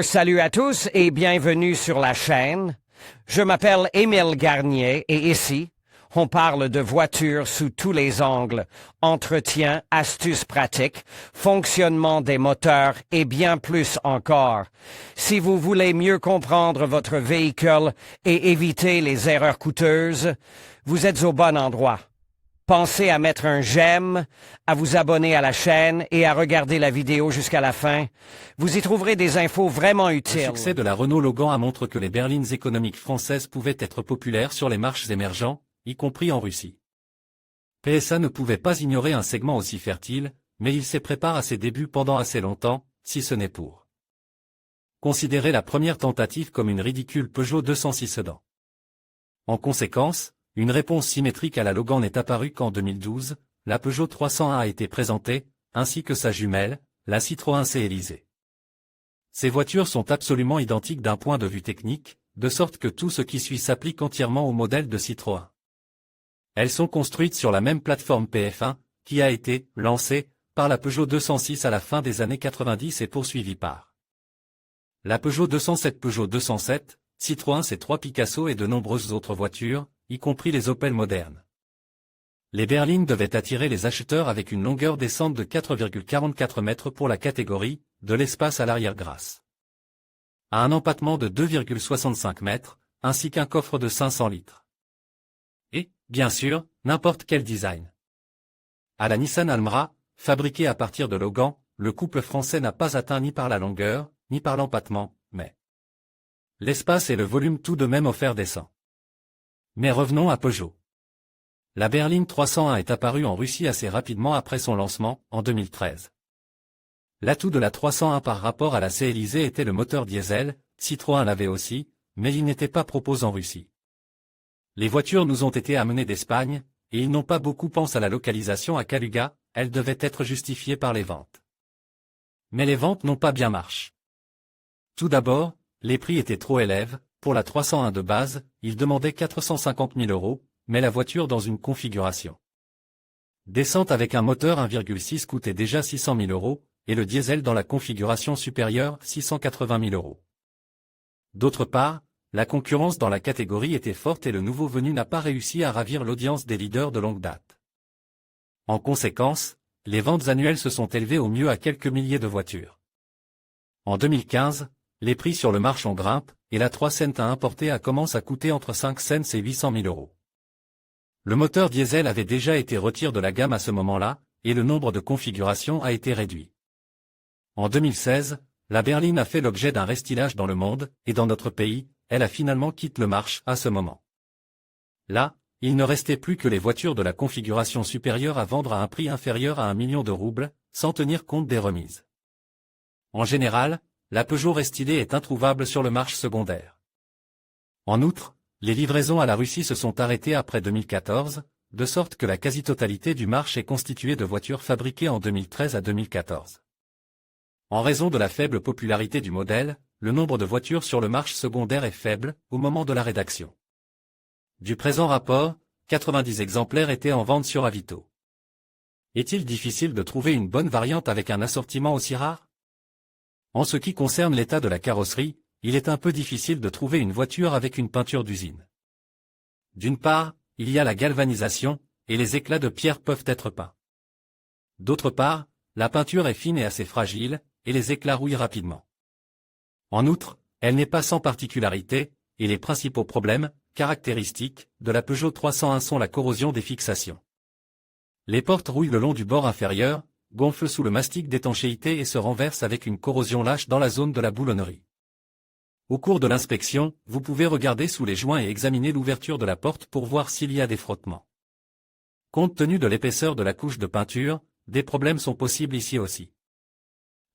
Salut à tous et bienvenue sur la chaîne. Je m'appelle Émile Garnier et ici, on parle de voitures sous tous les angles, entretien, astuces pratiques, fonctionnement des moteurs et bien plus encore. Si vous voulez mieux comprendre votre véhicule et éviter les erreurs coûteuses, vous êtes au bon endroit. Pensez à mettre un j'aime, à vous abonner à la chaîne et à regarder la vidéo jusqu'à la fin. Vous y trouverez des infos vraiment utiles. Le succès de la Renault Logan a montré que les berlines économiques françaises pouvaient être populaires sur les marchés émergents, y compris en Russie. PSA ne pouvait pas ignorer un segment aussi fertile, mais il s'y prépare à ses débuts pendant assez longtemps, si ce n'est pour considérer la première tentative comme une ridicule Peugeot 206 sedan. En conséquence, une réponse symétrique à la Logan n'est apparue qu'en 2012, la Peugeot 301 a été présentée, ainsi que sa jumelle, la Citroën C. Ces voitures sont absolument identiques d'un point de vue technique, de sorte que tout ce qui suit s'applique entièrement au modèle de Citroën. Elles sont construites sur la même plateforme PF1, qui a été lancée par la Peugeot 206 à la fin des années 90 et poursuivie par la Peugeot 207, Citroën C3 Picasso et de nombreuses autres voitures, y compris les Opel modernes. Les berlines devaient attirer les acheteurs avec une longueur descente de 4,44 mètres pour la catégorie, de l'espace à l'arrière grâce à un empattement de 2,65 mètres, ainsi qu'un coffre de 500 litres. Et, bien sûr, n'importe quel design. À la Nissan Almera, fabriquée à partir de Logan, le couple français n'a pas atteint ni par la longueur, ni par l'empattement, mais l'espace et le volume tout de même offert descend. Mais revenons à Peugeot. La berline 301 est apparue en Russie assez rapidement après son lancement, en 2013. L'atout de la 301 par rapport à la C était le moteur diesel, Citroën l'avait aussi, mais il n'était pas proposé en Russie. Les voitures nous ont été amenées d'Espagne, et ils n'ont pas beaucoup pensé à la localisation à Kaluga, elle devait être justifiée par les ventes. Mais les ventes n'ont pas bien marché. Tout d'abord, les prix étaient trop élevés. Pour la 301 de base, ils demandaient 450 000 €, mais la voiture dans une configuration descente avec un moteur 1,6 coûtait déjà 600 000 €, et le diesel dans la configuration supérieure 680 000 €. D'autre part, la concurrence dans la catégorie était forte et le nouveau venu n'a pas réussi à ravir l'audience des leaders de longue date. En conséquence, les ventes annuelles se sont élevées au mieux à quelques milliers de voitures. En 2015, les prix sur le marché en grimpent, et la 3 cents à importer commence à coûter entre 5 cents et 800 000 €. Le moteur diesel avait déjà été retiré de la gamme à ce moment-là, et le nombre de configurations a été réduit. En 2016, la berline a fait l'objet d'un restylage dans le monde, et dans notre pays, elle a finalement quitté le marché à ce moment. Là, il ne restait plus que les voitures de la configuration supérieure à vendre à un prix inférieur à 1 million de roubles, sans tenir compte des remises. En général, la Peugeot restylée est introuvable sur le marché secondaire. En outre, les livraisons à la Russie se sont arrêtées après 2014, de sorte que la quasi-totalité du marché est constituée de voitures fabriquées en 2013 à 2014. En raison de la faible popularité du modèle, le nombre de voitures sur le marché secondaire est faible, au moment de la rédaction du présent rapport, 90 exemplaires étaient en vente sur Avito. Est-il difficile de trouver une bonne variante avec un assortiment aussi rare? En ce qui concerne l'état de la carrosserie, il est un peu difficile de trouver une voiture avec une peinture d'usine. D'une part, il y a la galvanisation, et les éclats de pierre peuvent être peints. D'autre part, la peinture est fine et assez fragile, et les éclats rouillent rapidement. En outre, elle n'est pas sans particularité, et les principaux problèmes, caractéristiques, de la Peugeot 301 sont la corrosion des fixations. Les portes rouillent le long du bord inférieur, gonflent sous le mastic d'étanchéité et se renversent avec une corrosion lâche dans la zone de la boulonnerie. Au cours de l'inspection, vous pouvez regarder sous les joints et examiner l'ouverture de la porte pour voir s'il y a des frottements. Compte tenu de l'épaisseur de la couche de peinture, des problèmes sont possibles ici aussi.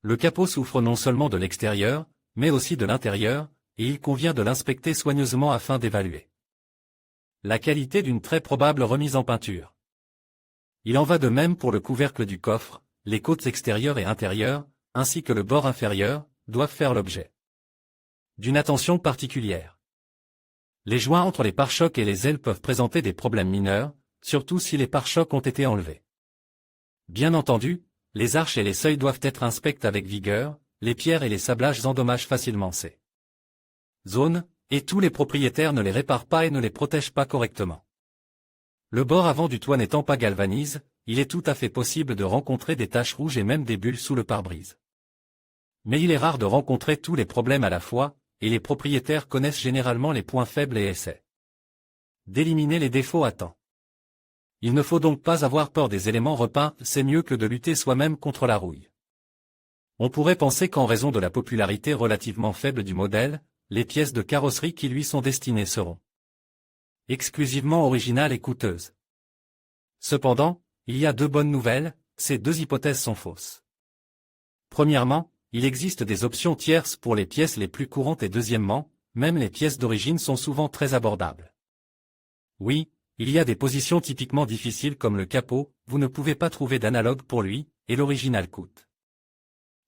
Le capot souffre non seulement de l'extérieur, mais aussi de l'intérieur, et il convient de l'inspecter soigneusement afin d'évaluer la qualité d'une très probable remise en peinture. Il en va de même pour le couvercle du coffre, les côtes extérieures et intérieures, ainsi que le bord inférieur, doivent faire l'objet d'une attention particulière. Les joints entre les pare-chocs et les ailes peuvent présenter des problèmes mineurs, surtout si les pare-chocs ont été enlevés. Bien entendu, les arches et les seuils doivent être inspectés avec vigueur, les pierres et les sablages endommagent facilement ces zones, et tous les propriétaires ne les réparent pas et ne les protègent pas correctement. Le bord avant du toit n'étant pas galvanise, il est tout à fait possible de rencontrer des taches rouges et même des bulles sous le pare-brise. Mais il est rare de rencontrer tous les problèmes à la fois, et les propriétaires connaissent généralement les points faibles et essaient d'éliminer les défauts à temps. Il ne faut donc pas avoir peur des éléments repeints, c'est mieux que de lutter soi-même contre la rouille. On pourrait penser qu'en raison de la popularité relativement faible du modèle, les pièces de carrosserie qui lui sont destinées seront exclusivement originales et coûteuses. Cependant, il y a deux bonnes nouvelles, ces deux hypothèses sont fausses. Premièrement, il existe des options tierces pour les pièces les plus courantes et deuxièmement, même les pièces d'origine sont souvent très abordables. Oui, il y a des positions typiquement difficiles comme le capot, vous ne pouvez pas trouver d'analogue pour lui, et l'original coûte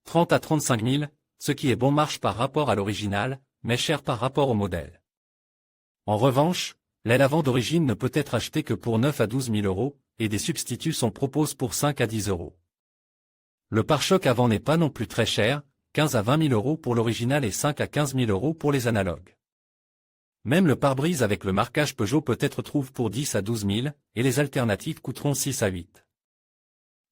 30 à 35 000, ce qui est bon marche par rapport à l'original, mais cher par rapport au modèle. En revanche, l'aile avant d'origine ne peut être achetée que pour 9 à 12 000 euros, et des substituts sont proposés pour 5 à 10 euros. Le pare-choc avant n'est pas non plus très cher, 15 à 20 000 euros pour l'original et 5 à 15 000 euros pour les analogues. Même le pare-brise avec le marquage Peugeot peut-être trouve pour 10 à 12 000, et les alternatives coûteront 6 à 8.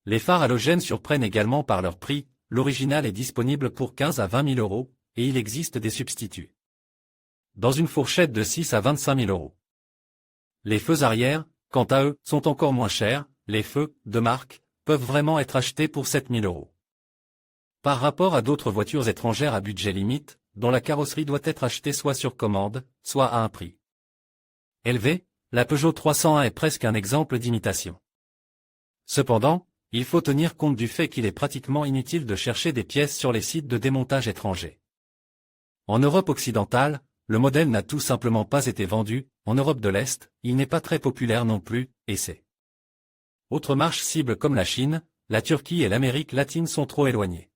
Les phares halogènes surprennent également par leur prix, l'original est disponible pour 15 à 20 000 euros, et il existe des substituts dans une fourchette de 6 à 25 000 euros. Les feux arrière, quant à eux, sont encore moins chers, les feux, de marque, peuvent vraiment être achetés pour 7 000 euros. Par rapport à d'autres voitures étrangères à budget limite, dont la carrosserie doit être achetée soit sur commande, soit à un prix élevé, la Peugeot 301 est presque un exemple d'imitation. Cependant, il faut tenir compte du fait qu'il est pratiquement inutile de chercher des pièces sur les sites de démontage étrangers. En Europe occidentale, le modèle n'a tout simplement pas été vendu, en Europe de l'Est, il n'est pas très populaire non plus, et c'est autres marches cibles comme la Chine, la Turquie et l'Amérique latine sont trop éloignées.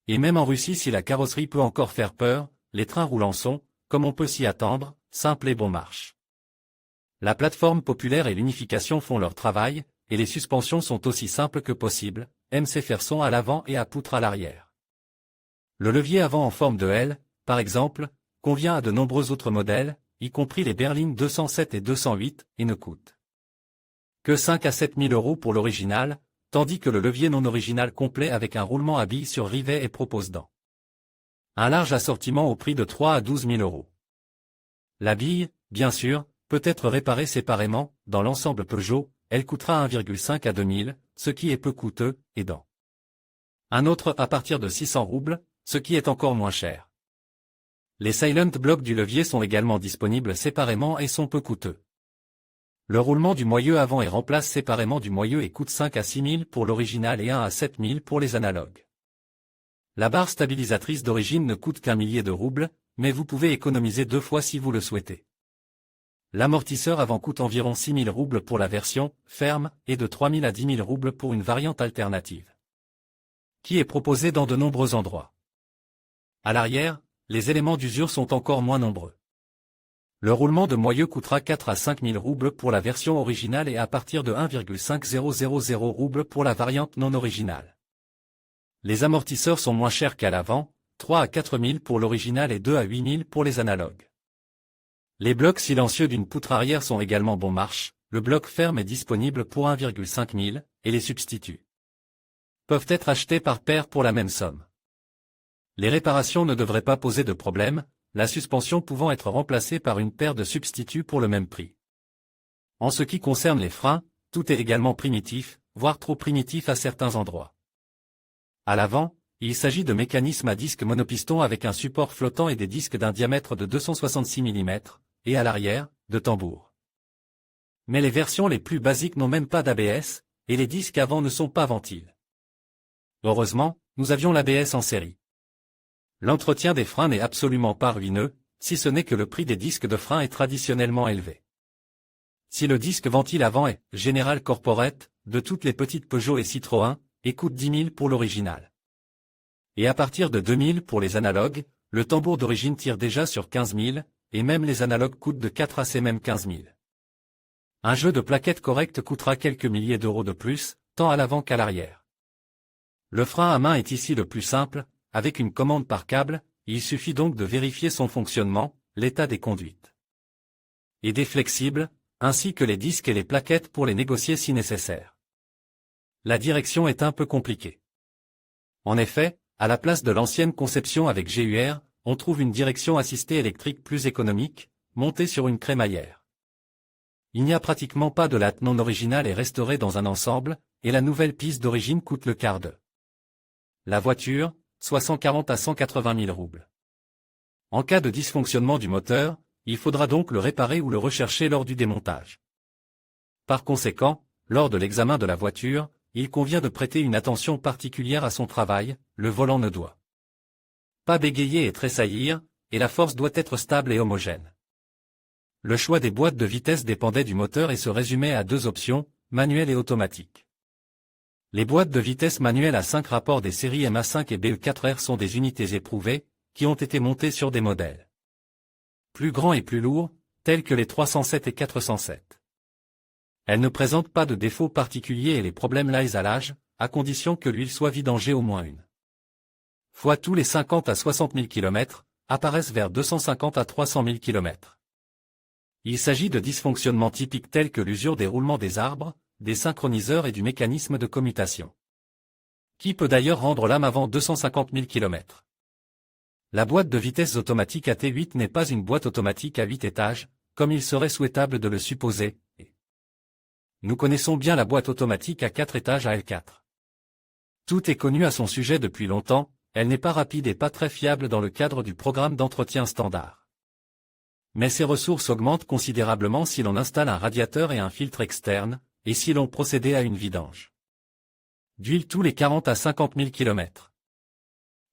Et même en Russie si la carrosserie peut encore faire peur, les trains roulants sont, comme on peut s'y attendre, simples et bon marche. La plateforme populaire et l'unification font leur travail, et les suspensions sont aussi simples que possible, MC Ferson à l'avant et à poutre à l'arrière. Le levier avant en forme de L, par exemple, convient à de nombreux autres modèles, y compris les berlines 207 et 208, et ne coûte que 5 à 7 000 euros pour l'original, tandis que le levier non original complet avec un roulement à billes sur rivet est proposé dans un large assortiment au prix de 3 à 12 000 euros. La bille, bien sûr, peut être réparée séparément, dans l'ensemble Peugeot, elle coûtera 1,5 à 2 000, ce qui est peu coûteux, et dans un autre à partir de 600 roubles, ce qui est encore moins cher. Les silent blocs du levier sont également disponibles séparément et sont peu coûteux. Le roulement du moyeu avant et remplace séparément du moyeu et coûte 5 à 6 000 pour l'original et 1 à 7 000 pour les analogues. La barre stabilisatrice d'origine ne coûte qu'un millier de roubles, mais vous pouvez économiser 2 fois si vous le souhaitez. L'amortisseur avant coûte environ 6 000 roubles pour la version ferme et de 3 000 à 10 000 roubles pour une variante alternative, qui est proposée dans de nombreux endroits. À l'arrière, les éléments d'usure sont encore moins nombreux. Le roulement de moyeu coûtera 4 à 5 000 roubles pour la version originale et à partir de 1,5000 roubles pour la variante non originale. Les amortisseurs sont moins chers qu'à l'avant, 3 à 4 000 pour l'original et 2 à 8 000 pour les analogues. Les blocs silencieux d'une poutre arrière sont également bon marche, le bloc ferme est disponible pour 1,5 000, et les substituts peuvent être achetés par paire pour la même somme. Les réparations ne devraient pas poser de problème, la suspension pouvant être remplacée par une paire de substituts pour le même prix. En ce qui concerne les freins, tout est également primitif, voire trop primitif à certains endroits. À l'avant, il s'agit de mécanismes à disque monopiston avec un support flottant et des disques d'un diamètre de 266 mm, et à l'arrière, de tambours. Mais les versions les plus basiques n'ont même pas d'ABS, et les disques avant ne sont pas ventiles. Heureusement, nous avions l'ABS en série. L'entretien des freins n'est absolument pas ruineux, si ce n'est que le prix des disques de frein est traditionnellement élevé. Si le disque ventile avant est General Corporate, de toutes les petites Peugeot et Citroën, et coûte 10 000 pour l'original. Et à partir de 2 000 pour les analogues, le tambour d'origine tire déjà sur 15 000, et même les analogues coûtent de 4 à ces mêmes 15 000. Un jeu de plaquettes correct coûtera quelques milliers d'euros de plus, tant à l'avant qu'à l'arrière. Le frein à main est ici le plus simple, avec une commande par câble, il suffit donc de vérifier son fonctionnement, l'état des conduites et des flexibles, ainsi que les disques et les plaquettes pour les négocier si nécessaire. La direction est un peu compliquée. En effet, à la place de l'ancienne conception avec GUR, on trouve une direction assistée électrique plus économique, montée sur une crémaillère. Il n'y a pratiquement pas de latte non originale et restaurée dans un ensemble, et la nouvelle piste d'origine coûte le quart de la voiture, soit 140 à 180 000 roubles. En cas de dysfonctionnement du moteur, il faudra donc le réparer ou le rechercher lors du démontage. Par conséquent, lors de l'examen de la voiture, il convient de prêter une attention particulière à son travail, le volant ne doit pas bégayer et tressaillir, et la force doit être stable et homogène. Le choix des boîtes de vitesse dépendait du moteur et se résumait à 2 options, manuelle et automatique. Les boîtes de vitesse manuelles à 5 rapports des séries MA5 et BE4R sont des unités éprouvées, qui ont été montées sur des modèles plus grands et plus lourds, tels que les 307 et 407. Elles ne présentent pas de défauts particuliers et les problèmes liés à l'âge, à condition que l'huile soit vidangée au moins une fois tous les 50 à 60 000 km, apparaissent vers 250 à 300 000 km. Il s'agit de dysfonctionnements typiques tels que l'usure des roulements des arbres, des synchroniseurs et du mécanisme de commutation, qui peut d'ailleurs rendre lame avant 250 000 km. La boîte de vitesse automatique AT8 n'est pas une boîte automatique à 8 étages, comme il serait souhaitable de le supposer. Nous connaissons bien la boîte automatique à 4 étages à L4. Tout est connu à son sujet depuis longtemps, elle n'est pas rapide et pas très fiable dans le cadre du programme d'entretien standard. Mais ses ressources augmentent considérablement si l'on installe un radiateur et un filtre externe, et si l'on procédait à une vidange d'huile tous les 40 à 50 000 km.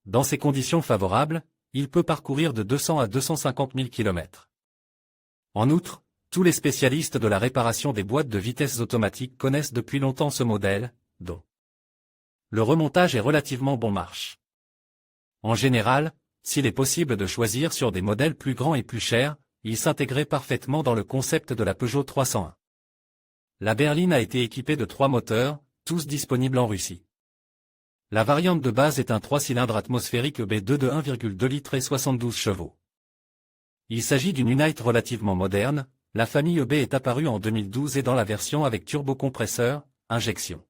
Dans ces conditions favorables, il peut parcourir de 200 à 250 000 km. En outre, tous les spécialistes de la réparation des boîtes de vitesse automatiques connaissent depuis longtemps ce modèle, dont le remontage est relativement bon marche. En général, s'il est possible de choisir sur des modèles plus grands et plus chers, il s'intégrait parfaitement dans le concept de la Peugeot 301. La berline a été équipée de 3 moteurs, tous disponibles en Russie. La variante de base est un 3 cylindres atmosphérique EB2 de 1,2 litres et 72 chevaux. Il s'agit d'une Unite relativement moderne, la famille EB est apparue en 2012 et dans la version avec turbocompresseur, injection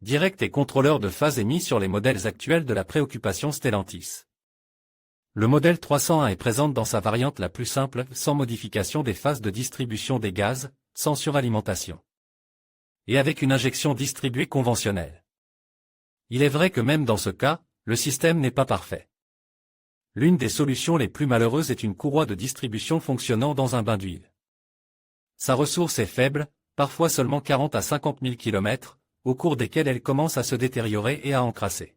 direct et contrôleur de phase est mis sur les modèles actuels de la préoccupation Stellantis. Le modèle 301 est présent dans sa variante la plus simple, sans modification des phases de distribution des gaz, sans suralimentation, et avec une injection distribuée conventionnelle. Il est vrai que même dans ce cas, le système n'est pas parfait. L'une des solutions les plus malheureuses est une courroie de distribution fonctionnant dans un bain d'huile. Sa ressource est faible, parfois seulement 40 à 50 000 km, au cours desquels elle commence à se détériorer et à encrasser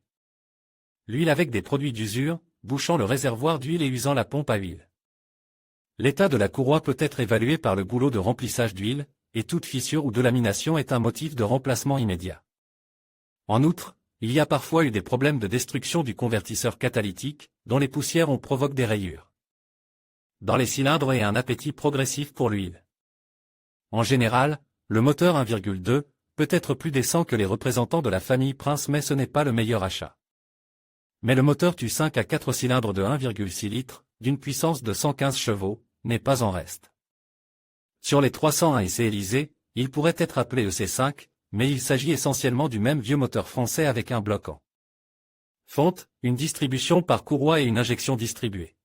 l'huile avec des produits d'usure, bouchant le réservoir d'huile et usant la pompe à huile. L'état de la courroie peut être évalué par le goulot de remplissage d'huile, et toute fissure ou délamination est un motif de remplacement immédiat. En outre, il y a parfois eu des problèmes de destruction du convertisseur catalytique, dont les poussières ont provoqué des rayures dans les cylindres et un appétit progressif pour l'huile. En général, le moteur 1,2 peut être plus décent que les représentants de la famille Prince, mais ce n'est pas le meilleur achat. Mais le moteur TU5 à 4 cylindres de 1,6 litres, d'une puissance de 115 chevaux, n'est pas en reste. Sur les 301 essais Élysée, il pourrait être appelé EC5, mais il s'agit essentiellement du même vieux moteur français avec un bloc en fonte, une distribution par courroie et une injection distribuée.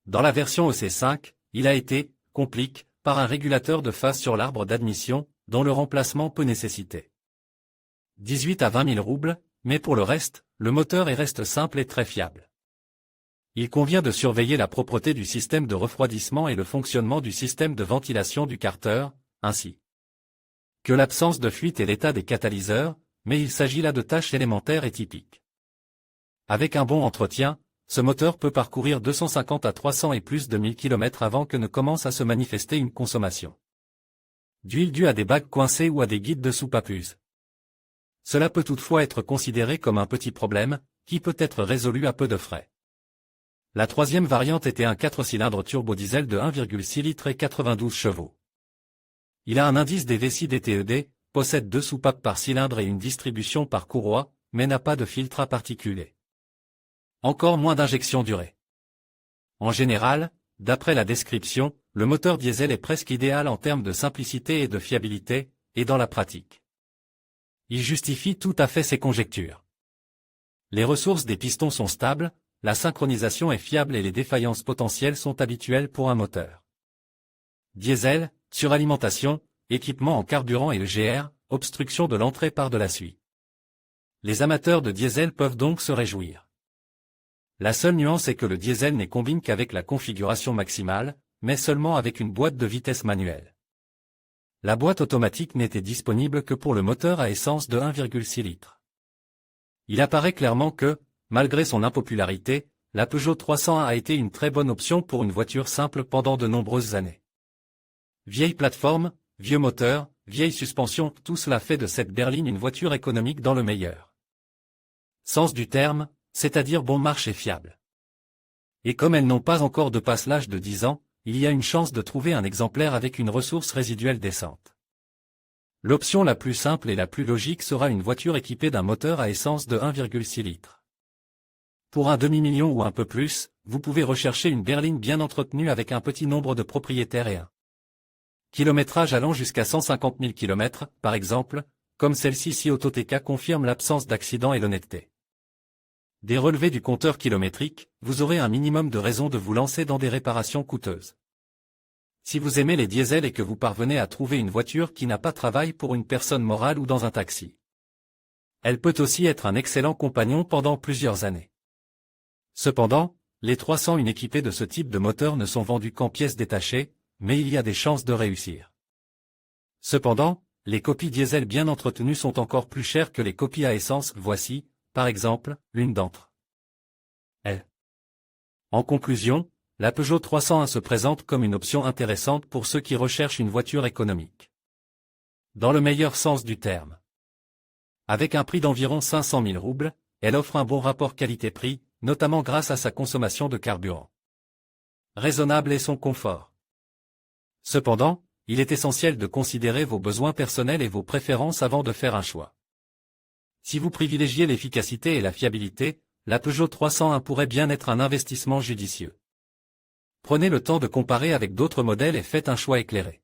Dans la version EC5, il a été, compliqué, par un régulateur de phase sur l'arbre d'admission, dont le remplacement peut nécessiter 18 à 20 000 roubles, mais pour le reste, le moteur reste simple et très fiable. Il convient de surveiller la propreté du système de refroidissement et le fonctionnement du système de ventilation du carter, ainsi que l'absence de fuite et l'état des catalyseurs, mais il s'agit là de tâches élémentaires et typiques. Avec un bon entretien, ce moteur peut parcourir 250 à 300 et plus de 1000 km avant que ne commence à se manifester une consommation d'huile due à des bagues coincées ou à des guides de soupape-use. Cela peut toutefois être considéré comme un petit problème, qui peut être résolu à peu de frais. La troisième variante était un 4 cylindres turbo-diesel de 1,6 litres et 92 chevaux. Il a un indice des vessies DTED, possède 2 soupapes par cylindre et une distribution par courroie, mais n'a pas de filtre à particuler. Encore moins d'injection durée. En général, d'après la description, le moteur diesel est presque idéal en termes de simplicité et de fiabilité, et dans la pratique. Il justifie tout à fait ces conjectures. Les ressources des pistons sont stables, la synchronisation est fiable et les défaillances potentielles sont habituelles pour un moteur. Diesel, suralimentation, équipement en carburant et EGR, obstruction de l'entrée par de la suie. Les amateurs de diesel peuvent donc se réjouir. La seule nuance est que le diesel n'est combine qu'avec la configuration maximale, mais seulement avec une boîte de vitesse manuelle. La boîte automatique n'était disponible que pour le moteur à essence de 1,6 litres. Il apparaît clairement que, malgré son impopularité, la Peugeot 301 a été une très bonne option pour une voiture simple pendant de nombreuses années. Vieille plateforme, vieux moteur, vieille suspension, tout cela fait de cette berline une voiture économique dans le meilleur sens du terme, c'est-à-dire bon marche et fiable. Et comme elles n'ont pas encore dépassé l'âge de 10 ans, il y a une chance de trouver un exemplaire avec une ressource résiduelle décente. L'option la plus simple et la plus logique sera une voiture équipée d'un moteur à essence de 1,6 litres. Pour un demi-million ou un peu plus, vous pouvez rechercher une berline bien entretenue avec un petit nombre de propriétaires et un kilométrage allant jusqu'à 150 000 km, par exemple, comme celle-ci Autoteca confirme l'absence d'accident et l'honnêteté. Des relevés du compteur kilométrique, vous aurez un minimum de raisons de vous lancer dans des réparations coûteuses. Si vous aimez les diesels et que vous parvenez à trouver une voiture qui n'a pas de travail pour une personne morale ou dans un taxi, elle peut aussi être un excellent compagnon pendant plusieurs années. Cependant, les 301 équipés de ce type de moteur ne sont vendus qu'en pièces détachées, mais il y a des chances de réussir. Cependant, les copies diesel bien entretenues sont encore plus chères que les copies à essence, voici, par exemple, l'une d'entre elles. En conclusion, la Peugeot 301 se présente comme une option intéressante pour ceux qui recherchent une voiture économique. Dans le meilleur sens du terme. Avec un prix d'environ 500 000 roubles, elle offre un bon rapport qualité-prix, notamment grâce à sa consommation de carburant raisonnable et son confort. Cependant, il est essentiel de considérer vos besoins personnels et vos préférences avant de faire un choix. Si vous privilégiez l'efficacité et la fiabilité, la Peugeot 301 pourrait bien être un investissement judicieux. Prenez le temps de comparer avec d'autres modèles et faites un choix éclairé.